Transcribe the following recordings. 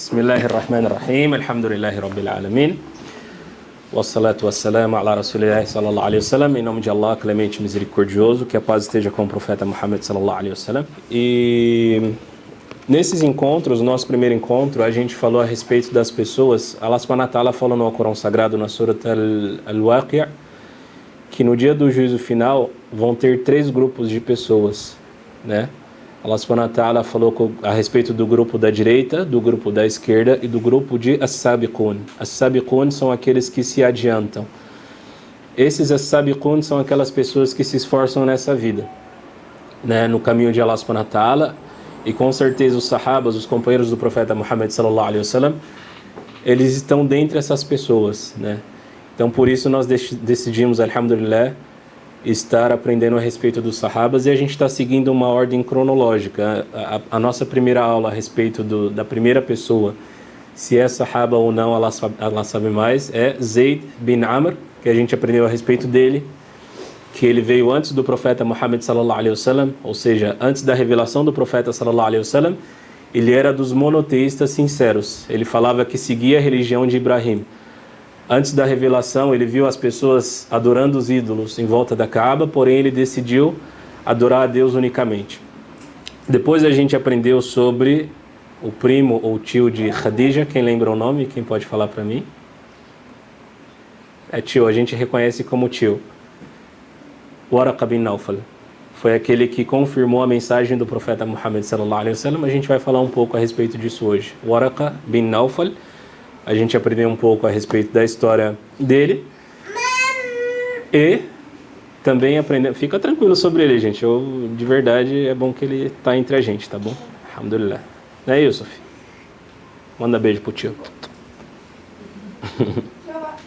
Bismillahirrahmanirrahim, alhamdulillahi rabbil alamin, wassalatu wassalamu ala rasulillahi sallallahu alaihi wasallam, em nome de Allah, clemente e misericordioso, que a paz esteja com o profeta Muhammad sallallahu alaihi wasallam. E nesses encontros, no nosso primeiro encontro, a gente falou a respeito das pessoas. Allah subhanahu wa ta'ala falou no Alcorão Sagrado, na Surat Al-Waqi', que no dia do juízo final vão ter 3 grupos de pessoas, né? Allah subhanahu wa ta'ala falou a respeito do grupo da direita, do grupo da esquerda e do grupo de as-sabiqun. As-sabiqun são aqueles que se adiantam. Esses as-sabiqun são aquelas pessoas que se esforçam nessa vida, né, no caminho de Allah subhanahu wa ta'ala. E com certeza os sahabas, os companheiros do profeta Muhammad sallallahu alaihi wasallam, eles estão dentre essas pessoas, né? Então por isso nós decidimos, alhamdulillah, estar aprendendo a respeito dos sahabas, e a gente está seguindo uma ordem cronológica. A nossa primeira aula a respeito da primeira pessoa, se é sahaba ou não, Allah sabe mais, é Zayd bin Amr, que a gente aprendeu a respeito dele, que ele veio antes do profeta Muhammad sallallahu alaihi wasallam, ou seja, antes da revelação do profeta sallallahu alaihi wasallam. Ele era dos monoteístas sinceros, ele falava que seguia a religião de Ibrahim. Antes da revelação, ele viu as pessoas adorando os ídolos em volta da Kaaba, porém ele decidiu adorar a Deus unicamente. Depois a gente aprendeu sobre o primo ou tio de Khadija. Quem lembra o nome? Quem pode falar para mim? É tio, a gente reconhece como tio. Waraqa bin Nawfal. Foi aquele que confirmou a mensagem do profeta Muhammad sallallahu alaihi wasallam. A gente vai falar um pouco a respeito disso hoje. Waraqa bin Nawfal. A gente aprendeu um pouco a respeito da história dele. E também aprendeu. Fica tranquilo sobre ele, gente. De verdade, é bom que ele está entre a gente, tá bom? Alhamdulillah. Não é, Yusuf? Manda beijo pro tio.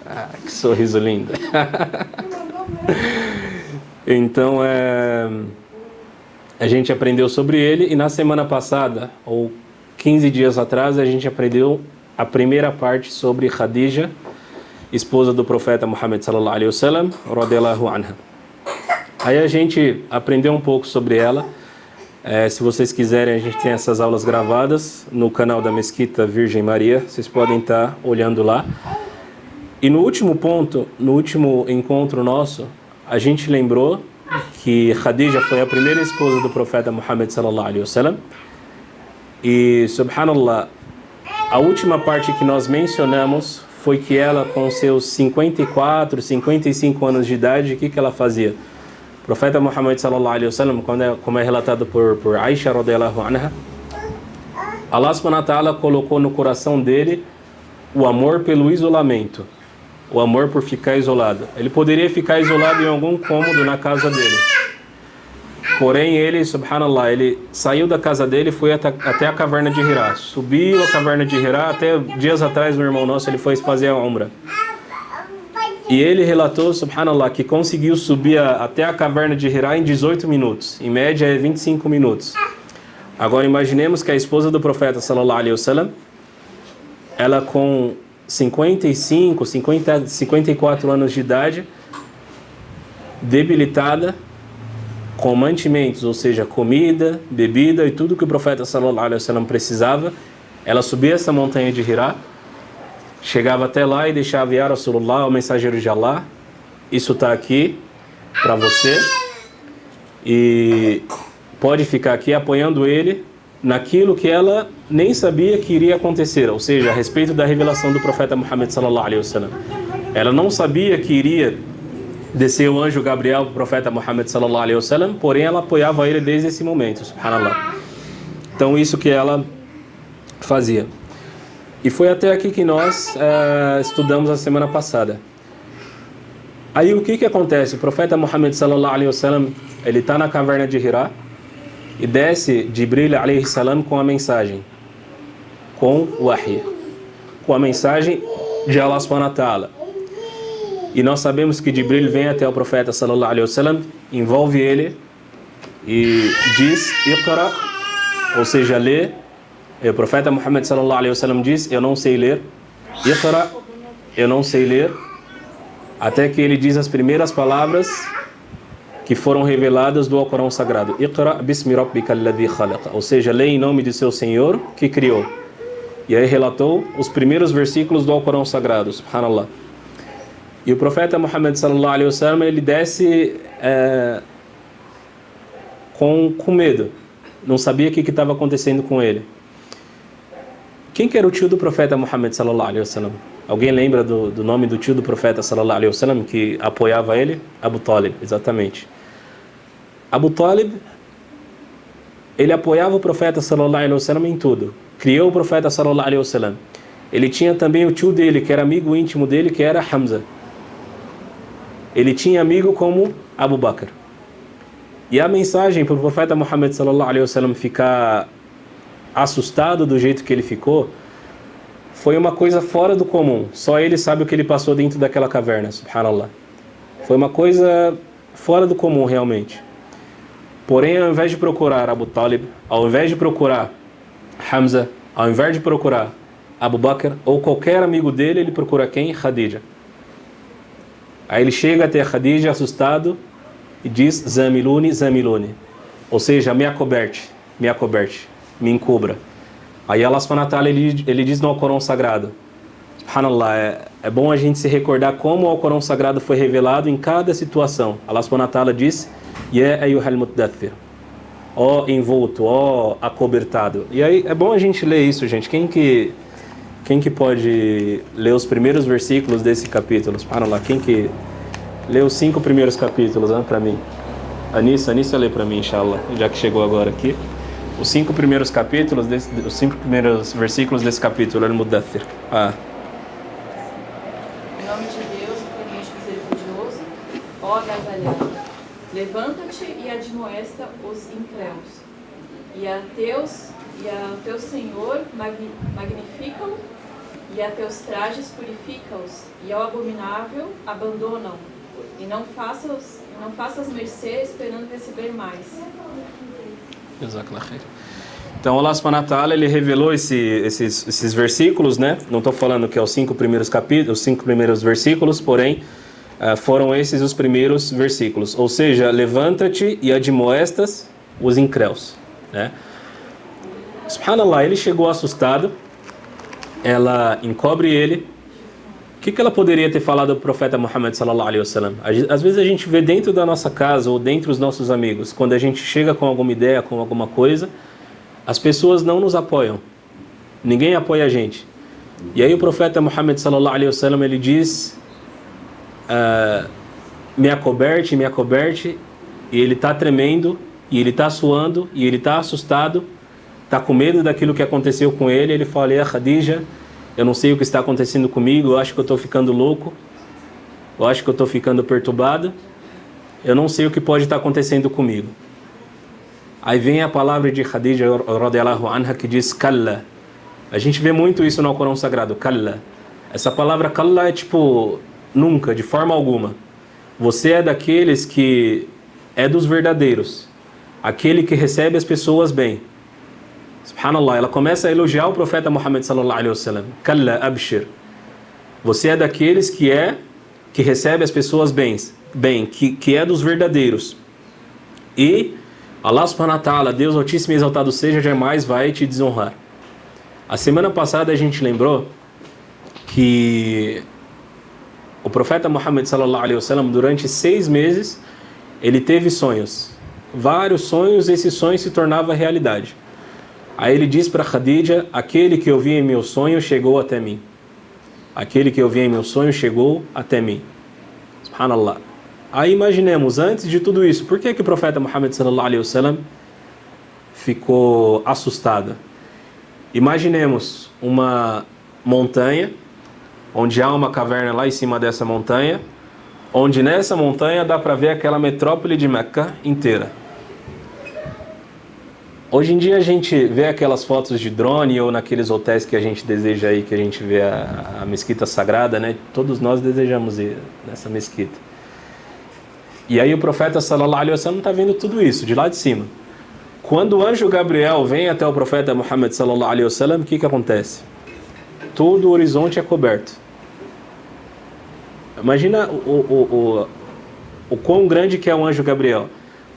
Ah, que sorriso lindo. Então, a gente aprendeu sobre ele. E na semana passada, ou 15 dias atrás, a gente aprendeu a primeira parte sobre Khadija, esposa do profeta Muhammad sallallahu alaihi wasallam, radiyallahu anha. Aí a gente aprendeu um pouco sobre ela. Se vocês quiserem, a gente tem essas aulas gravadas no canal da Mesquita Virgem Maria. Vocês podem estar olhando lá. E no último ponto, no último encontro nosso, a gente lembrou que Khadija foi a primeira esposa do profeta Muhammad sallallahu alaihi wasallam. E, subhanallah, a última parte que nós mencionamos foi que ela, com seus 54, 55 anos de idade, o que ela fazia? O profeta Muhammad sallallahu alaihi wasallam, como é relatado por Aisha radiyallahu anha, Allah subhanahu wa ta'ala colocou no coração dele o amor pelo isolamento, o amor por ficar isolado. Ele poderia ficar isolado em algum cômodo na casa dele. Porém, ele, subhanallah, ele saiu da casa dele e foi até a caverna de Hirá. Subiu a caverna de Hirá. Até dias atrás, um irmão nosso, ele foi fazer a Umrah. E ele relatou, subhanallah, que conseguiu subir até a caverna de Hirá em 18 minutos. Em média, é 25 minutos. Agora, imaginemos que a esposa do profeta, sallallahu alaihi wasallam, ela com 55, 54 anos de idade, debilitada, com mantimentos, ou seja, comida, bebida e tudo que o profeta sallallahu alaihi wasallam precisava, ela subia essa montanha de Hirá, chegava até lá e deixava: Ya Rasulullah, o mensageiro de Allah, isso está aqui para você, e pode ficar aqui apoiando ele naquilo que ela nem sabia que iria acontecer, ou seja, a respeito da revelação do profeta Muhammad sallallahu alaihi wasallam. Ela não sabia que iria desceu o anjo Gabriel para o profeta Muhammad sallallahu alaihi wasallam, porém ela apoiava ele desde esse momento, subhanallah. Então isso que ela fazia. E foi até aqui que nós estudamos a semana passada. Aí o que acontece? O profeta Muhammad sallallahu alaihi wasallam, ele está na caverna de Hirá e desce Jibril alaihi salam com a mensagem, com o wahy, com a mensagem de Allah subhanahu wa ta'ala. E nós sabemos que Jibril vem até o profeta sallallahu alaihi wasallam, envolve ele e diz: Iqra, ou seja, lê. E o profeta Muhammad sallallahu alaihi wasallam diz: eu não sei ler. Iqra, eu não sei ler. Até que ele diz as primeiras palavras que foram reveladas do Alcorão Sagrado: Iqra bismi rabbika alladhi khalaq, ou seja, lê em nome de seu Senhor que criou. E aí relatou os primeiros versículos do Alcorão Sagrado, subhanallah. E o profeta Muhammad sallallahu alaihi wasallam, ele desce com medo. Não sabia o que estava acontecendo com ele. Quem que era o tio do profeta Muhammad sallallahu alaihi wasallam? Alguém lembra do nome do tio do profeta sallallahu alaihi wasallam que apoiava ele? Abu Talib, exatamente. Abu Talib, ele apoiava o profeta sallallahu alaihi wasallam em tudo. Criou o profeta sallallahu alaihi wasallam. Ele tinha também o tio dele, que era amigo íntimo dele, que era Hamza. Ele tinha amigo como Abu Bakr. E a mensagem para o profeta Muhammad sallallahu alaihi wasallam ficar assustado do jeito que ele ficou foi uma coisa fora do comum. Só ele sabe o que ele passou dentro daquela caverna, subhanallah. Foi uma coisa fora do comum realmente. Porém, ao invés de procurar Abu Talib, ao invés de procurar Hamza, ao invés de procurar Abu Bakr ou qualquer amigo dele, ele procura quem? Khadija. Aí ele chega até Khadija assustado e diz: Zamiluni, Zamiluni. Ou seja, me acoberte, me encubra. Aí Allah subhanahu wa ta'ala, ele diz no Alcorão Sagrado, subhanallah, é bom a gente se recordar como o Alcorão Sagrado foi revelado em cada situação. Allah subhanahu wa ta'ala diz: Ya ayyuhal muddathir, ó envolto, ó acobertado. E aí é bom a gente ler isso, gente. Quem que pode ler os primeiros versículos desse capítulo? Subhanallah, quem que lê os 5 primeiros capítulos, para mim? Anissa lê para mim, inshallah, já que chegou agora aqui. Os 5 primeiros capítulos, os 5 primeiros versículos desse capítulo, Al-Muddathir. Em nome de Deus, o clemente misericordioso, ó agasalhado, levanta-te e admoesta os incrédulos, e a teu Senhor magnifica-o, e a teus trajes purifica-os, e ao abominável abandonam, e não faças mercê esperando receber mais. Então Allah subhanahu wa ta'ala, ele revelou esses versículos, né? Não estou falando que é os 5 primeiros capítulos, os 5 primeiros versículos, porém foram esses os primeiros versículos. Ou seja, levanta-te e admoestas os incréus, né? Subhanallah, ele chegou assustado, ela encobre ele. O que ela poderia ter falado ao profeta Muhammad sallallahu alaihi wasallam? Às vezes a gente vê dentro da nossa casa ou dentro dos nossos amigos, quando a gente chega com alguma ideia, com alguma coisa, as pessoas não nos apoiam. Ninguém apoia a gente. E aí o profeta Muhammad sallallahu alaihi wasallam, ele diz: me acoberte, e ele está tremendo, e ele está suando, e ele está assustado, está com medo daquilo que aconteceu com ele. Ele fala: "Ya Khadija, eu não sei o que está acontecendo comigo, eu acho que eu estou ficando louco, eu acho que eu estou ficando perturbado, eu não sei o que pode estar acontecendo comigo." Aí vem a palavra de Khadija radiyallahu anha que diz kalla. A gente vê muito isso no Alcorão Sagrado, kalla. Essa palavra kalla é tipo nunca, de forma alguma. Você é daqueles que é dos verdadeiros, aquele que recebe as pessoas bem. Subhanallah, ela começa a elogiar o profeta Muhammad sallallahu alaihi wasallam. Kalla abshir. Você é daqueles que recebe as pessoas bem, que é dos verdadeiros. E Allah subhanahu wa ta'ala, Deus Altíssimo e Exaltado seja, jamais vai te desonrar. A semana passada a gente lembrou que o profeta Muhammad sallallahu alaihi wasallam, durante 6 meses, ele teve sonhos. Vários sonhos, esses sonhos se tornavam realidade. Aí ele diz para Khadija: aquele que eu vi em meu sonho chegou até mim. Aquele que eu vi em meu sonho chegou até mim. Subhanallah. Aí imaginemos, antes de tudo isso, por que o profeta Muhammad sallallahu alaihi wasallam ficou assustado? Imaginemos uma montanha, onde há uma caverna lá em cima dessa montanha, onde nessa montanha dá para ver aquela metrópole de Meca inteira. Hoje em dia a gente vê aquelas fotos de drone ou naqueles hotéis que a gente deseja aí, que a gente vê a mesquita sagrada, né? Todos nós desejamos ir nessa mesquita. E aí o profeta sallallahu alaihi wasallam está vendo tudo isso de lá de cima. Quando o anjo Gabriel vem até o profeta Muhammad sallallahu alaihi wasallam, o que acontece? Todo o horizonte é coberto. Imagina o quão grande que é o anjo Gabriel,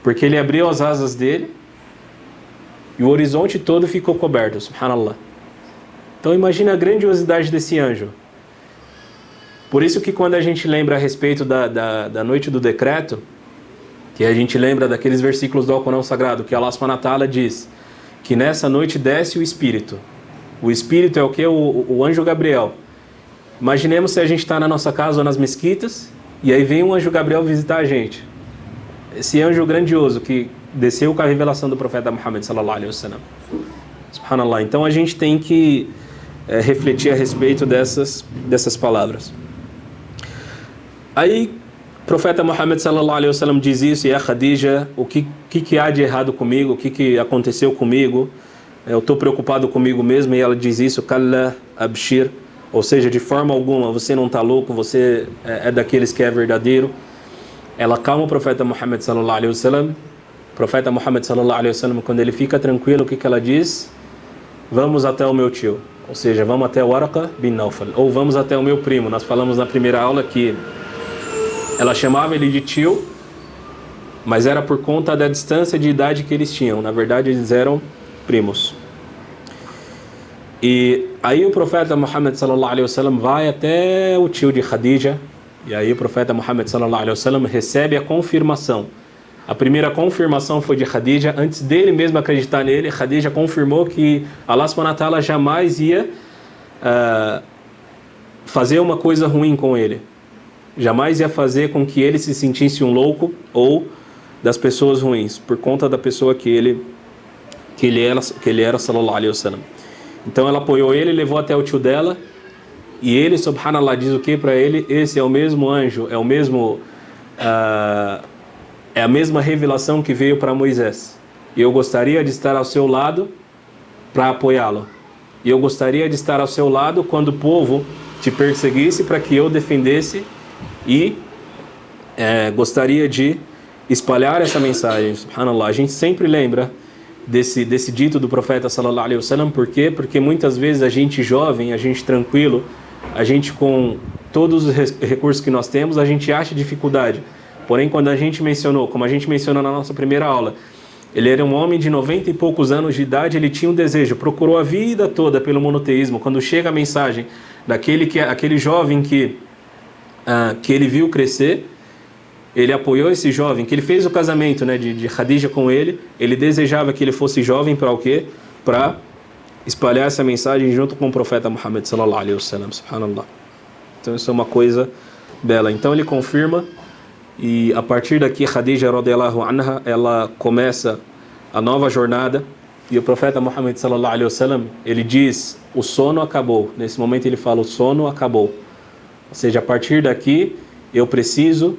porque ele abriu as asas dele e o horizonte todo ficou coberto, subhanallah. Então imagina a grandiosidade desse anjo. Por isso que quando a gente lembra a respeito da noite do decreto, que a gente lembra daqueles versículos do Alcorão Sagrado, que Allah subhanahu wa ta'ala diz que nessa noite desce o Espírito. O Espírito é o que? O anjo Gabriel. Imaginemos se a gente está na nossa casa ou nas mesquitas, e aí vem um anjo Gabriel visitar a gente. Esse anjo grandioso que desceu com a revelação do profeta Muhammad sallallahu alaihi wasallam. Subhanallah. Então a gente tem que refletir a respeito dessas palavras. Aí o profeta Muhammad sallallahu alaihi wasallam diz isso, e a Khadija, o que há de errado comigo, o que aconteceu comigo, eu estou preocupado comigo mesmo, e ela diz isso, Kalla abshir, ou seja, de forma alguma, você não está louco, você é daqueles que é verdadeiro. Ela calma o profeta Muhammad sallallahu alaihi wasallam. O profeta Muhammad sallallahu alaihi wasallam, quando ele fica tranquilo, o que ela diz? Vamos até o meu tio, ou seja, vamos até o Waraqa bin Nawfal, ou vamos até o meu primo. Nós falamos na primeira aula que ela chamava ele de tio, mas era por conta da distância de idade que eles tinham. Na verdade, eles eram primos. E aí o profeta Muhammad sallallahu alaihi wasallam vai até o tio de Khadija, e aí o profeta Muhammad sallallahu alaihi wasallam recebe a confirmação. A primeira confirmação foi de Khadija, antes dele mesmo acreditar nele. Khadija confirmou que Allah subhanahu wa ta'ala jamais ia fazer uma coisa ruim com ele. Jamais ia fazer com que ele se sentisse um louco ou das pessoas ruins, por conta da pessoa que ele era sallallahu alaihi wasallam. Então ela apoiou ele, levou até o tio dela, e ele, subhanallah, diz o que para ele? Esse é o mesmo anjo, é a mesma revelação que veio para Moisés. E eu gostaria de estar ao seu lado para apoiá-lo. E eu gostaria de estar ao seu lado quando o povo te perseguisse, para que eu defendesse, e gostaria de espalhar essa mensagem. Subhanallah, a gente sempre lembra desse dito do profeta sallallahu alaihi wasallam. Por quê? Porque muitas vezes a gente jovem, a gente tranquilo, a gente com todos os recursos que nós temos, a gente acha dificuldade. Porém, quando a gente mencionou, como a gente mencionou na nossa primeira aula, ele era um homem de 90 e poucos anos de idade, ele tinha um desejo, procurou a vida toda pelo monoteísmo. Quando chega a mensagem aquele jovem que ele viu crescer, ele apoiou esse jovem, que ele fez o casamento, né, de Khadija com ele. Ele desejava que ele fosse jovem para o quê? Para espalhar essa mensagem junto com o profeta Muhammad sallallahu alaihi wasallam. Subhanallah. Então isso é uma coisa bela. Então ele confirma, e a partir daqui Khadija radiyallahu anha, ela começa a nova jornada, e o profeta Muhammad sallallahu alaihi wasallam, ele diz, o sono acabou. Nesse momento ele fala, o sono acabou. Ou seja, a partir daqui eu preciso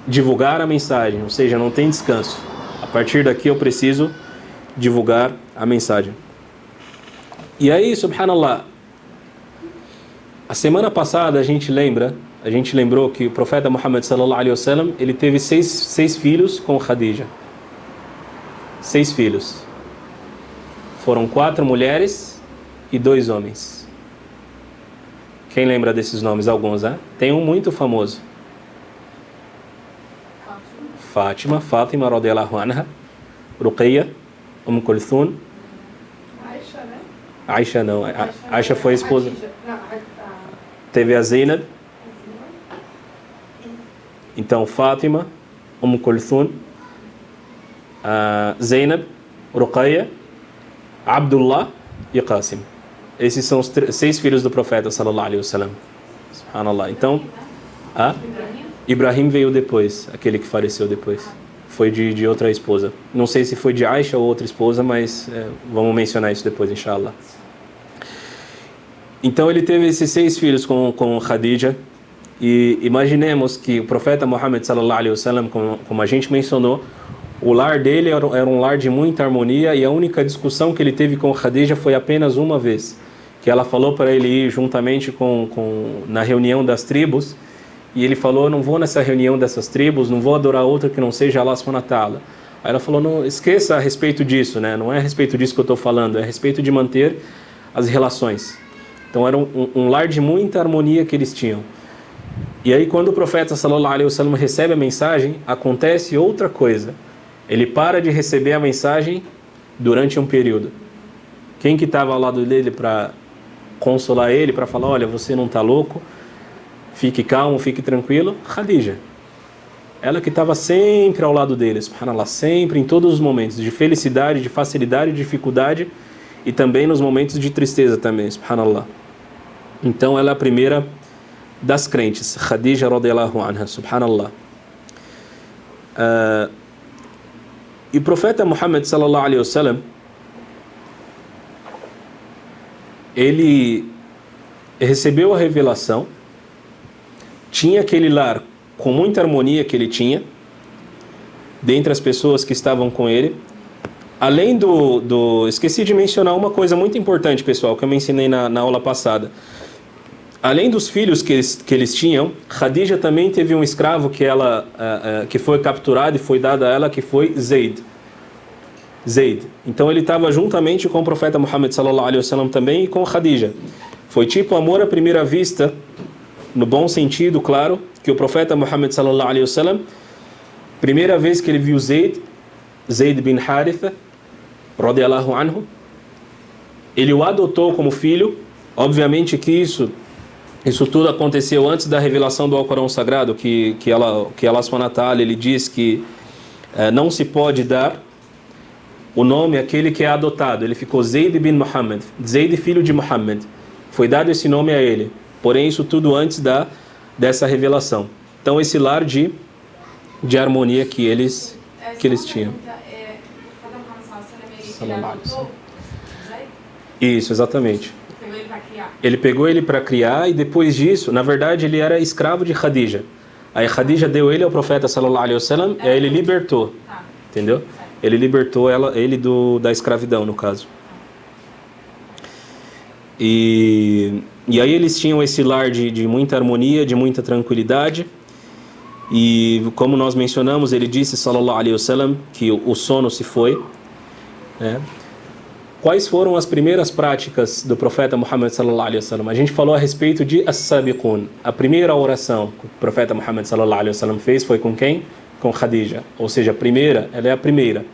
divulgar a mensagem, ou seja, não tem descanso. A partir daqui eu preciso divulgar a mensagem. E aí, subhanallah, a semana passada a gente lembrou que o profeta Muhammad sallallahu alaihi wasallam, ele teve seis filhos com Khadija. 6 filhos. Foram 4 mulheres e 2 homens. Quem lembra desses nomes? Alguns, né? Tem um muito famoso. Fátima radiyallahu anha, Ruqayya, Kulthum. Aisha, né? Aisha não, Aisha foi a esposa. Teve a Zainab. Então Fátima, Kulthum, Zainab, Ruqayya, Abdullah e Qasim. Esses são os 6 filhos do profeta sallallahu alaihi wasallam. Subhanallah. Então, Ibrahim veio depois, aquele que faleceu depois. Foi de outra esposa. Não sei se foi de Aisha ou outra esposa, mas vamos mencionar isso depois, inshallah. Então ele teve esses 6 filhos com Khadija. E imaginemos que o profeta Muhammad sallallahu alaihi wasallam, como a gente mencionou, o lar dele era um lar de muita harmonia, e a única discussão que ele teve com Khadija foi apenas uma vez, que ela falou para ele ir juntamente na reunião das tribos. E ele falou, eu não vou nessa reunião dessas tribos, não vou adorar outra que não seja Allah subhanahu wa ta'ala. Aí ela falou, não esqueça a respeito disso, né? Não é a respeito disso que eu estou falando, é a respeito de manter as relações. Então era um lar de muita harmonia que eles tinham. E aí quando o profeta sallallahu alaihi wasallam recebe a mensagem, acontece outra coisa. Ele para de receber a mensagem durante um período. Quem que estava ao lado dele para consolar ele, para falar, olha, você não está louco, fique calmo, fique tranquilo? Khadija. Ela que estava sempre ao lado dele, subhanallah, sempre, em todos os momentos, de felicidade, de facilidade, de dificuldade, e também nos momentos de tristeza também, subhanallah. Então ela é a primeira das crentes, Khadija radiyallahu anha, subhanallah. E o profeta Muhammad sallallahu alaihi wasallam, ele recebeu a revelação, tinha aquele lar com muita harmonia que ele tinha, dentre as pessoas que estavam com ele. Além esqueci de mencionar uma coisa muito importante, pessoal, que eu mencionei na aula passada. Além dos filhos que eles tinham, Khadija também teve um escravo que foi capturado e foi dado a ela, que foi Zayd. Então ele estava juntamente com o profeta Muhammad sallallahu alaihi wasallam também e com Khadija. Foi tipo amor à primeira vista, no bom sentido, claro, que o profeta Muhammad sallallahu alaihi wasallam, primeira vez que ele viu Zayd bin Haritha, radiyallahu anhu, ele o adotou como filho. Obviamente que isso tudo aconteceu antes da revelação do Alcorão Sagrado, que Allah subhanahu wa ta'ala, ele diz que não se pode dar o nome àquele que é adotado. Ele ficou Zayd bin Muhammad, Zayd filho de Muhammad. Foi dado esse nome a ele. Porém, isso tudo antes dessa revelação. Então, esse lar de harmonia que eles tinham. Isso, exatamente. Ele pegou ele para criar e depois disso, na verdade, ele era escravo de Khadija. Aí Khadija deu ele ao profeta sallallahu alaihi wasallam e aí ele libertou. Entendeu? Ele libertou ele da escravidão, no caso. E aí eles tinham esse lar de muita harmonia, de muita tranquilidade. E como nós mencionamos, ele disse, sallallahu alaihi wasallam, que o sono se foi, né? Quais foram as primeiras práticas do profeta Muhammad sallallahu alaihi wasallam? A gente falou a respeito de as-sabiqun. A primeira oração que o profeta Muhammad sallallahu alaihi wasallam fez foi com quem? Com Khadija. Ou seja, a primeira, ela é a primeira.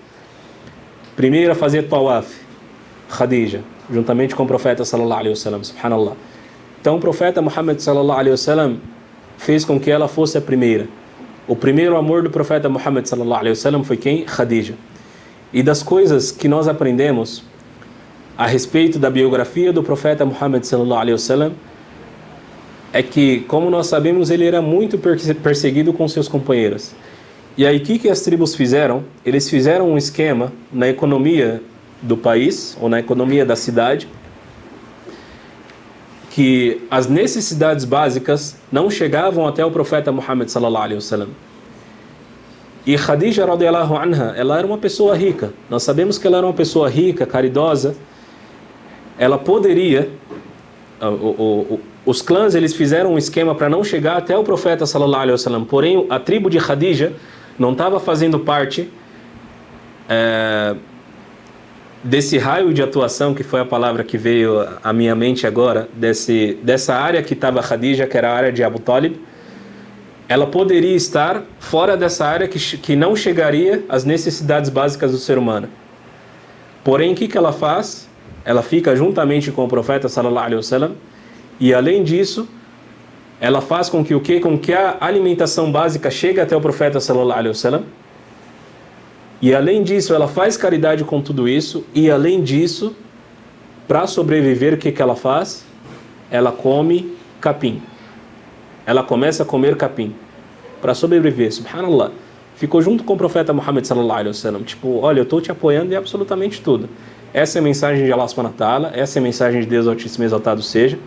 Primeira a fazer tawaf, Khadija, juntamente com o profeta sallallahu alaihi wasallam, subhanallah. Então o profeta Muhammad sallallahu alaihi wasallam fez com que ela fosse a primeira. O primeiro amor do profeta Muhammad sallallahu alaihi wasallam foi quem? Khadija. E das coisas que nós aprendemos a respeito da biografia do profeta Muhammad sallallahu alaihi wasallam é que, como nós sabemos, ele era muito perseguido com seus companheiros. E aí o que as tribos fizeram? Eles fizeram um esquema na economia do país, ou na economia da cidade, que as necessidades básicas não chegavam até o profeta Muhammad sallallahu alaihi wasallam. E Khadija radiyallahu anha, ela era uma pessoa rica. Nós sabemos que ela era uma pessoa rica, caridosa. Ela poderia... Os clãs, eles fizeram um esquema para não chegar até o profeta sallallahu alaihi wasallam. Porém, a tribo de Khadija não estava fazendo parte desse raio de atuação, que foi a palavra que veio à minha mente agora, dessa área que estava Khadija, que era a área de Abu Talib. Ela poderia estar fora dessa área que não chegaria às necessidades básicas do ser humano. Porém, o que ela faz? Ela fica juntamente com o profeta sallallahu alaihi wasallam, e além disso, ela faz com que a alimentação básica chegue até o profeta sallallahu alaihi wasallam. E além disso, ela faz caridade com tudo isso. E além disso, para sobreviver, o que ela faz? Ela come capim. Ela começa a comer capim para sobreviver, subhanallah. Ficou junto com o profeta Muhammad sallallahu alaihi wasallam. Tipo, olha, eu estou te apoiando em absolutamente tudo. Essa é a mensagem de Allah subhanahu wa ta'ala, essa é a mensagem de Deus Altíssimo e Exaltado seja.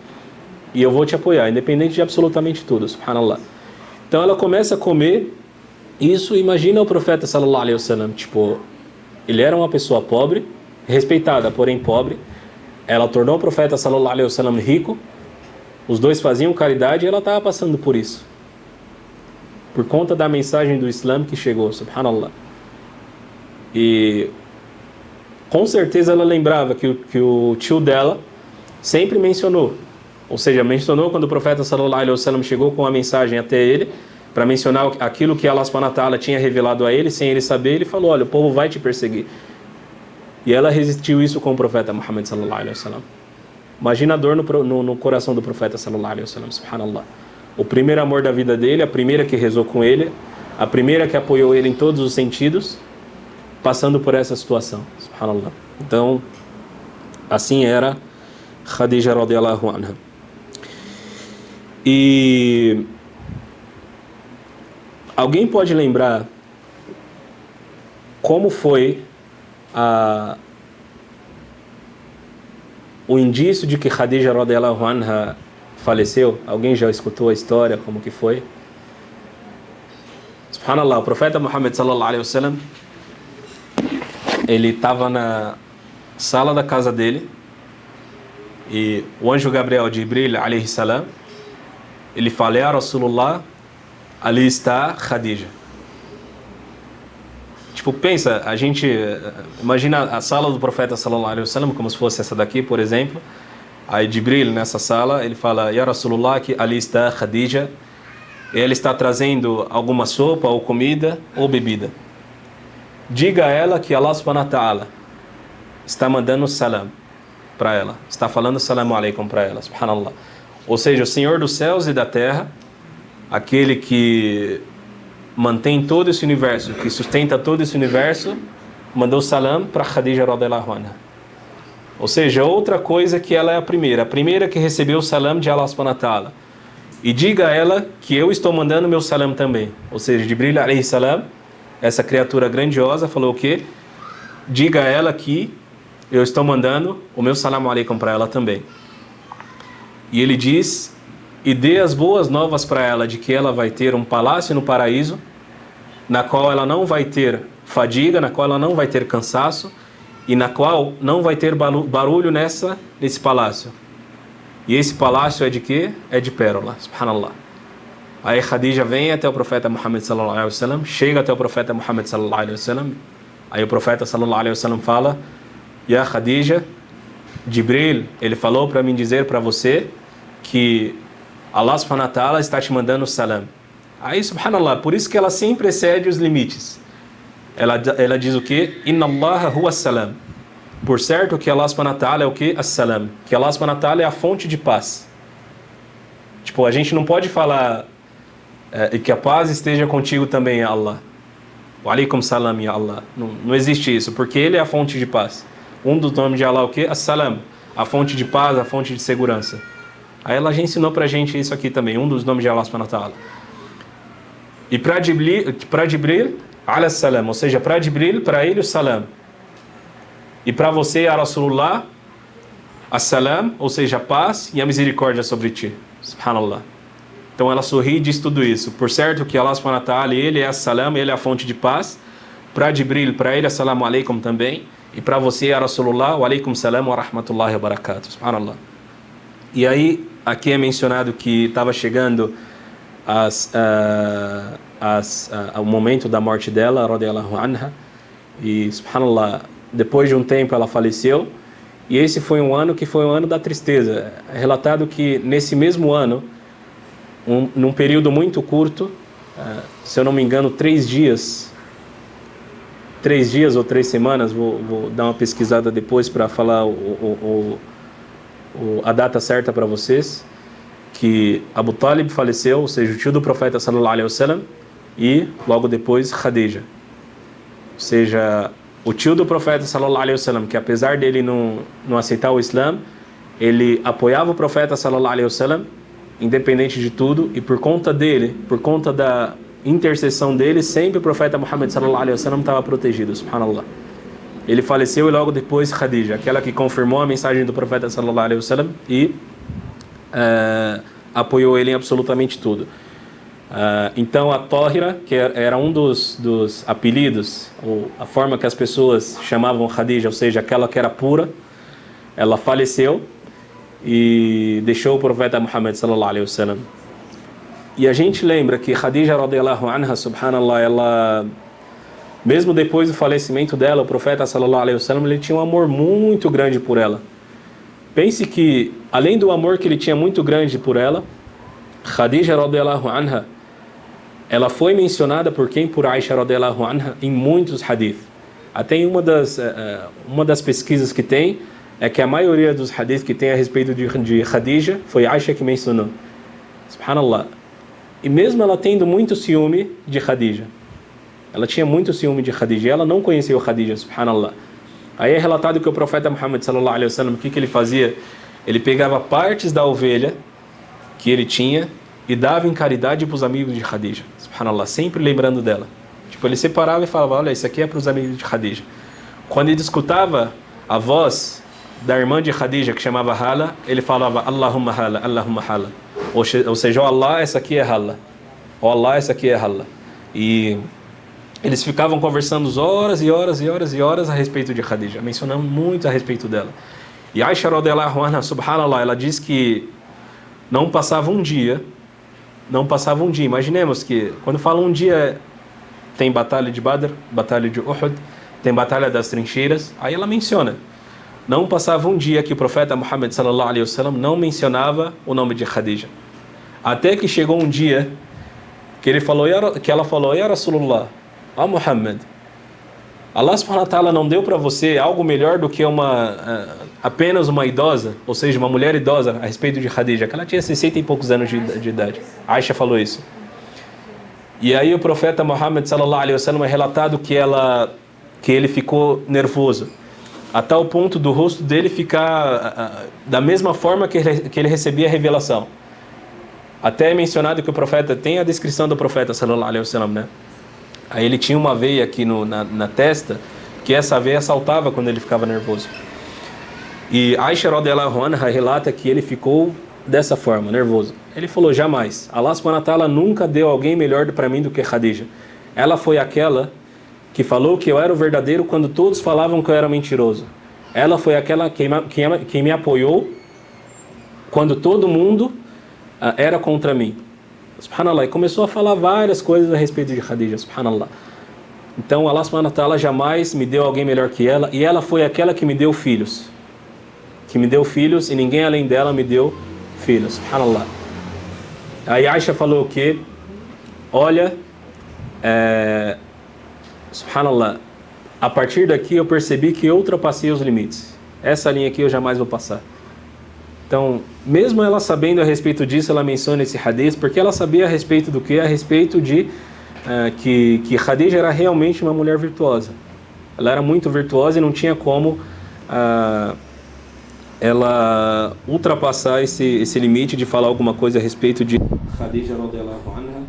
E eu vou te apoiar, independente de absolutamente tudo, subhanallah. Então ela começa a comer isso. Imagina o profeta sallallahu alaihi wasallam, tipo, ele era uma pessoa pobre, respeitada, porém pobre. Ela tornou o profeta sallallahu alaihi wasallam rico. Os dois faziam caridade e ela estava passando por isso. Por conta da mensagem do Islã que chegou, subhanallah. E com certeza ela lembrava que o tio dela sempre mencionou. Ou seja, mencionou quando o profeta sallallahu alaihi wasallam chegou com a mensagem até ele, para mencionar aquilo que Allah subhanahu wa ta'ala tinha revelado a ele, sem ele saber. Ele falou, olha, o povo vai te perseguir. E ela resistiu isso com o profeta Muhammad sallallahu alaihi wasallam. Imagina a dor no coração do profeta sallallahu alaihi wasallam, subhanallah. O primeiro amor da vida dele, a primeira que rezou com ele, a primeira que apoiou ele em todos os sentidos, passando por essa situação, subhanallah. Então, assim era Khadija radiyallahu anha. E alguém pode lembrar como foi o indício de que Khadija radiyallahu anha faleceu? Alguém já escutou a história, como que foi? Subhanallah, o profeta Muhammad sallallahu alaihi wasallam, ele estava na sala da casa dele e o anjo Gabriel de Jibril alaihi salam, ele fala: "Ya Rasulullah, ali está Khadija." Tipo, pensa, a gente imagina a sala do profeta sallallahu alaihi wasallam como se fosse essa daqui, por exemplo. Aí Jibril nessa sala, ele fala: "Ya Rasulullah, que ali está Khadija. Ele está trazendo alguma sopa ou comida ou bebida. Diga a ela que Allah subhanahu wa ta'ala está mandando salam para ela, está falando salam alaikum para ela, subhanallah." Ou seja, o Senhor dos céus e da terra, aquele que mantém todo esse universo, que sustenta todo esse universo, mandou salam para Khadija radhiyallahu anha. Ou seja, outra coisa que ela é a primeira que recebeu o salam de Allah subhanahu wa ta'ala. E diga a ela que eu estou mandando meu salam também. Ou seja, Jibril alayhi salam, essa criatura grandiosa, falou o quê? Diga a ela que eu estou mandando o meu salam alaikum para ela também. E ele diz: e dê as boas novas para ela de que ela vai ter um palácio no paraíso, na qual ela não vai ter fadiga, na qual ela não vai ter cansaço, e na qual não vai ter barulho nesse palácio. E esse palácio é de quê? É de pérola, subhanallah. Aí Khadija vem até o profeta Muhammad sallallahu alaihi wasallam, chega até o profeta Muhammad sallallahu alaihi wasallam. Aí o profeta sallallahu alaihi wasallam fala: "Ya Khadija, Jibril, ele falou para mim dizer para você que Allah subhanahu wa ta'ala está te mandando o salam." Aí, subhanallah, por isso que ela sempre excede os limites. Ela diz o quê? "Inna Allah huwa salam." Por certo que Allah subhanahu wa ta'ala é o quê? As-salam. Que Allah subhanahu wa ta'ala é a fonte de paz. Tipo, a gente não pode falar que a paz esteja contigo também, Allah. Wa alaikum salam, ya Allah. Não existe isso, porque ele é a fonte de paz. Um dos nomes de Allah é o quê? As-salam. A fonte de paz, a fonte de segurança. Aí ela já ensinou pra gente isso aqui também, um dos nomes de Allah subhanahu wa ta'ala. E para Jibril, ala salam, ou seja, para Jibril, para ele o salam. E para você, ya Rasulullah, as-salam, ou seja, a paz e a misericórdia sobre ti. Subhanallah. Então ela sorri e diz tudo isso. Por certo que Allah subhanahu wa ta'ala, ele é as-salam, ele é a fonte de paz. Para Jibril, para ele, assalamu alaikum também. E para você, ya Rasulullah, wa alaikum salam wa rahmatullahi wa barakatuh. Subhanallah. E aí, aqui é mencionado que estava chegando ao momento da morte dela, radiyallahu anha. E, subhanallah, depois de um tempo ela faleceu. E esse foi um ano que foi um ano da tristeza. É relatado que nesse mesmo ano, num período muito curto, se eu não me engano, 3 dias ou 3 semanas, vou dar uma pesquisada depois para falar a data certa para vocês, que Abu Talib faleceu, ou seja, o tio do profeta sallallahu alaihi wasallam, e logo depois Khadija. Ou seja, o tio do profeta sallallahu alaihi wasallam, que apesar dele não aceitar o Islã, ele apoiava o profeta sallallahu alaihi wasallam, independente de tudo, e por conta dele, por conta da intercessão dele, sempre o profeta Muhammad sallallahu alaihi wasallam estava protegido, subhanallah. Ele faleceu e logo depois Khadija, aquela que confirmou a mensagem do profeta sallallahu alaihi wasallam e apoiou ele em absolutamente tudo. Então a Tahira, que era um dos apelidos, ou a forma que as pessoas chamavam Khadija, ou seja, aquela que era pura, ela faleceu e deixou o profeta Muhammad sallallahu alaihi wasallam. E a gente lembra que Khadija radiyallahu anha, subhanallah, ela, mesmo depois do falecimento dela, o profeta sallallahu alaihi wasallam, ele tinha um amor muito grande por ela. Pense que, além do amor que ele tinha muito grande por ela, Khadija radiyallahu anha, ela foi mencionada por quem? Por Aisha radiyallahu anha em muitos hadith. Até em uma das pesquisas que tem, é que a maioria dos hadiths que tem a respeito de Khadija, foi Aisha que mencionou. Subhanallah. E mesmo ela tendo muito ciúme de Khadija, ela tinha muito ciúme de Khadija, ela não conheceu Khadija, subhanallah. Aí é relatado que o profeta Muhammad sallallahu alaihi wasallam, o que ele fazia? Ele pegava partes da ovelha que ele tinha e dava em caridade para os amigos de Khadija, subhanallah, sempre lembrando dela. Tipo, ele separava e falava, olha, isso aqui é para os amigos de Khadija. Quando ele escutava a voz da irmã de Khadija, que chamava Hala, ele falava, Allahumma Hala, Allahumma Hala. Ou seja, oh Allah, essa aqui é Hala. Oh Allah, essa aqui é Hala. E eles ficavam conversando horas e horas e horas e horas a respeito de Khadija, mencionando muito a respeito dela. E Aisha radhiyallahu anha, subhanallah, ela diz que não passava um dia, imaginemos que quando fala um dia, tem batalha de Badr, batalha de Uhud, tem batalha das trincheiras, aí ela menciona, não passava um dia que o profeta Muhammad sallallahu alaihi wasallam não mencionava o nome de Khadija. Até que chegou um dia que ela falou, Ya Rasulullah, ó Muhammad, Allah subhanahu wa ta'ala não deu para você algo melhor do que apenas uma idosa, ou seja, uma mulher idosa a respeito de Khadija, que ela tinha 60 e poucos anos de idade. Aisha falou isso. E aí o profeta Muhammad sallallahu alaihi wasallam é relatado que ele ficou nervoso, a tal ponto do rosto dele ficar da mesma forma que ele recebia a revelação. Até é mencionado que o profeta, tem a descrição do profeta sallallahu alaihi wasallam, né? Aí ele tinha uma veia aqui na testa, que essa veia saltava quando ele ficava nervoso. E Aisha radhiyallahu anha relata que ele ficou dessa forma, nervoso. Ele falou, jamais. Allah subhanahu wa ta'ala nunca deu alguém melhor para mim do que Khadija. Ela foi aquela que falou que eu era o verdadeiro quando todos falavam que eu era mentiroso. Ela foi aquela que me apoiou quando todo mundo era contra mim. Subhanallah, e começou a falar várias coisas a respeito de Khadija, subhanallah. Então Allah subhanahu wa ta'ala jamais me deu alguém melhor que ela, e ela foi aquela que me deu filhos. E ninguém além dela me deu filhos, subhanallah. Aí Aisha falou que, olha, subhanallah, a partir daqui eu percebi que eu ultrapassei os limites. Essa linha aqui eu jamais vou passar. Então, mesmo ela sabendo a respeito disso, ela menciona esse hadith, porque ela sabia a respeito do que? A respeito de que Khadija era realmente uma mulher virtuosa. Ela era muito virtuosa e não tinha como ela ultrapassar esse limite de falar alguma coisa a respeito de Khadija radhiyallahu anha.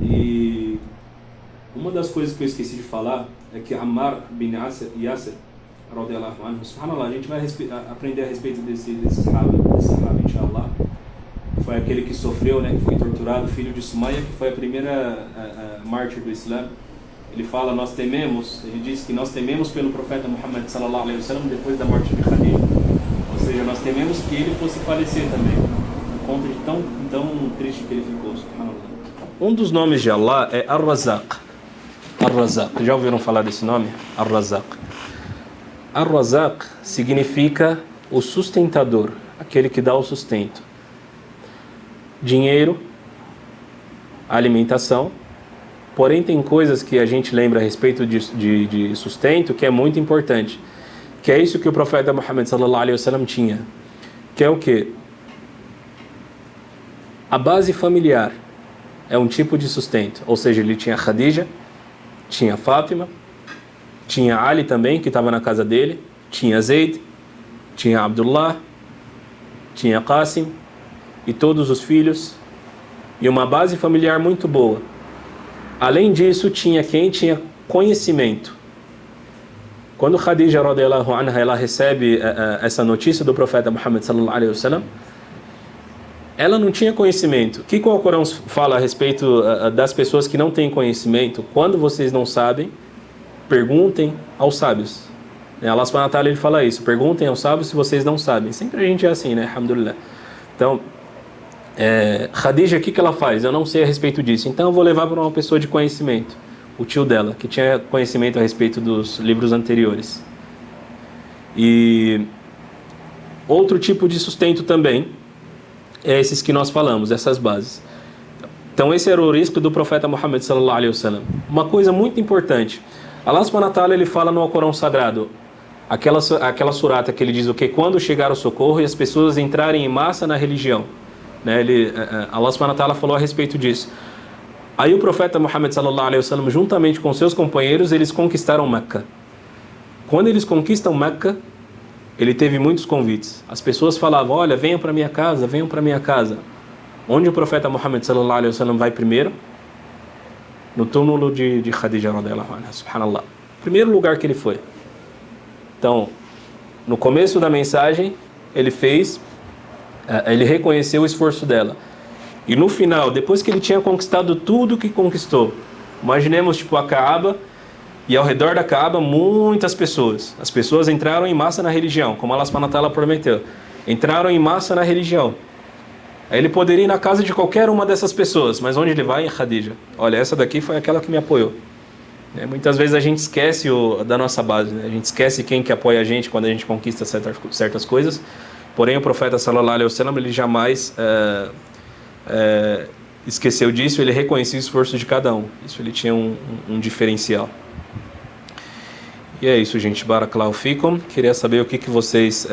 E uma das coisas que eu esqueci de falar é que Ammar bin Yasir radhiyallahu anhu, subhanallah, a gente vai aprender a respeito desse sahaba, inshallah. Foi aquele que sofreu, né, que foi torturado, filho de Sumayya, que foi a primeira mártir do Islã. Ele fala, ele diz que nós tememos pelo profeta Muhammad sallallahu alaihi wasallam depois da morte de Khadija. Ou seja, nós tememos que ele fosse falecer também, por conta de tão triste que ele ficou, subhanallah. Um dos nomes de Allah é Ar-Razaq. Ar-Razaq, já ouviram falar desse nome? Ar-Razaq. Ar-Razaq significa o sustentador, aquele que dá o sustento. Dinheiro, alimentação, porém tem coisas que a gente lembra a respeito de sustento que é muito importante, que é isso que o profeta Muhammad sallallahu alaihi wasallam tinha, que é o quê? A base familiar é um tipo de sustento, ou seja, ele tinha Khadija, tinha Fátima, tinha Ali também, que estava na casa dele, tinha Zayd, tinha Abdullah, tinha Qasim e todos os filhos, e uma base familiar muito boa. Além disso, tinha quem tinha conhecimento. Quando Khadija radhiyallahu anha ela recebe essa notícia do profeta Muhammad sallallahu alaihi wasallam, ela não tinha conhecimento. O que o Alcorão fala a respeito das pessoas que não têm conhecimento? Quando vocês não sabem, perguntem aos sábios. Allah subhanahu wa ta'ala ele fala isso, perguntem aos sábios se vocês não sabem. Sempre a gente é assim, né? Alhamdulillah. Então, Khadija, o que ela faz? Eu não sei a respeito disso, então eu vou levar para uma pessoa de conhecimento, o tio dela, que tinha conhecimento a respeito dos livros anteriores. E outro tipo de sustento também é esses que nós falamos, essas bases. Então esse era o risco do profeta Muhammad sallallahu alaihi wasallam. Uma coisa muito importante, Allah subhanahu wa ta'ala, ele fala no Alcorão Sagrado, aquela surata que ele diz o que? Quando chegar o socorro e as pessoas entrarem em massa na religião. Né? Allah subhanahu wa ta'ala falou a respeito disso. Aí o profeta Muhammad sallallahu alaihi wasallam, juntamente com seus companheiros, eles conquistaram Meca. Quando eles conquistam Meca, ele teve muitos convites. As pessoas falavam, olha, venham para minha casa, venham para minha casa. Onde o profeta Muhammad sallallahu alaihi wasallam vai primeiro? No túmulo de Khadija radhiyallahu anha, subhanallah. Primeiro lugar que ele foi. Então, no começo da mensagem, ele reconheceu o esforço dela. E no final, depois que ele tinha conquistado tudo que conquistou, imaginemos tipo a Kaaba, e ao redor da Kaaba muitas pessoas. As pessoas entraram em massa na religião, como Allah subhanahu wa ta'ala prometeu. Entraram em massa na religião. Aí ele poderia ir na casa de qualquer uma dessas pessoas, mas onde ele vai? Em Khadija. Olha, essa daqui foi aquela que me apoiou. Muitas vezes a gente esquece da nossa base, né? A gente esquece quem que apoia a gente quando a gente conquista certas coisas. Porém, o profeta sallallahu alaihi wasallam, ele jamais esqueceu disso, ele reconhecia o esforço de cada um. Isso ele tinha um diferencial. E é isso, gente. Barakallahu fikum. Queria saber o que vocês